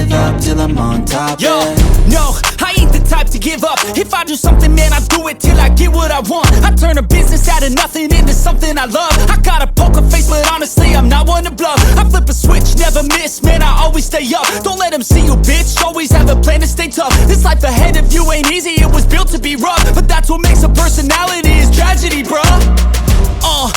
give up till I'm on top. Yo, yeah. no, I ain't the type to give up. If I do something, man, I do it till I get what I want. I turn a business out of nothing into something I love. I got a poker face, but honestly, I'm not one to bluff. I flip a switch, never miss, man, I always stay up. Don't let them see you, bitch, always have a plan to stay tough. This life ahead of you ain't easy, it was built to be rough. But that's what makes a personality, is tragedy, bruh.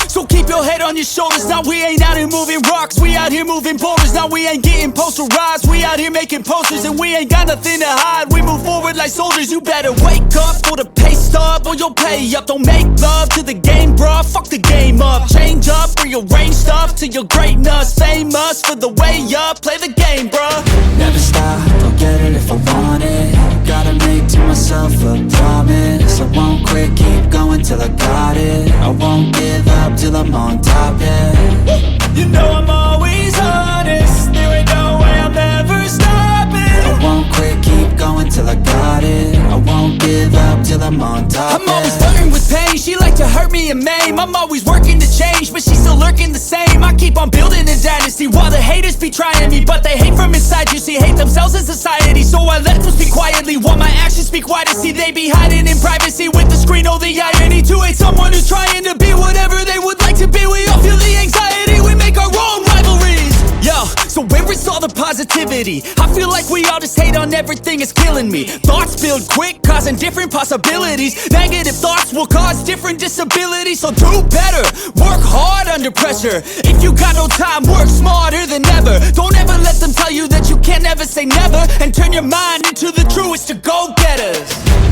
So keep your head on your shoulders. Now we ain't out here moving rocks, we out here moving boulders. Now we ain't getting posterized, we out here making posters. And we ain't got nothing to hide, we move forward like soldiers. You better wake up for the pay stub, or you'll pay up. Don't make love to the game, bruh, fuck the game up. Change up, rearrange stuff to your greatness. Famous for the way up, play the game, bruh. Never stop, I'll get it if I want it. Gotta make to myself a promise. I won't quit, keep going till I got it. I won't give up till I'm on top, yeah. You know I'm always honest, there ain't no way I'm ever stopping. I won't quit, keep going till I got it. I won't give up till I'm on top, I'm always flirting with pain, she like to hurt me and maim. I'm always working to change, but she's still lurking the same. I keep on building a dynasty while the haters be trying me. But they hate from inside, you see, hate themselves in society. So I let them speak quietly while my actions speak wider. See, they be hiding in privacy with the screen, oh the irony. To hate someone who's trying to be whatever they would like to be. We all feel the anxiety, we make our own rivalries. Yo, so where is all the positivity? I feel like we all just hate on everything, it's killing me. Thoughts build quick, causing different possibilities. Negative thoughts will cause different disabilities. So do better, work hard under pressure. If you got no time, work smarter than ever. Don't ever let them tell you that you can't never say never. And turn your mind into the truest of go-getters.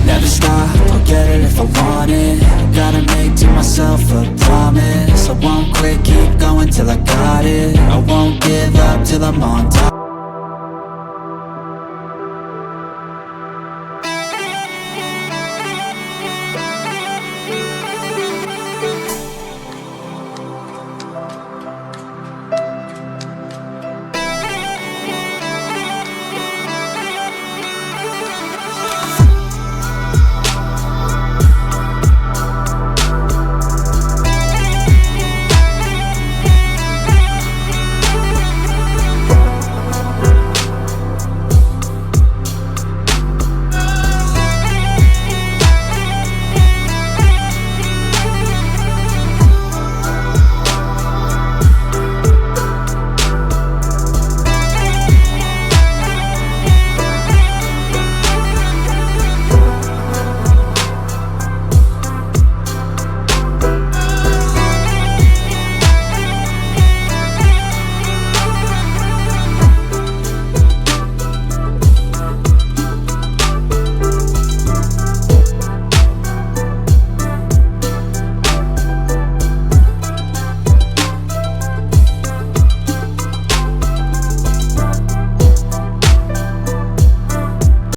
Never stop, I'll get it if I want it. Gotta make to myself a promise. I won't quit, keep going till I got it. I won't give up till I'm on top.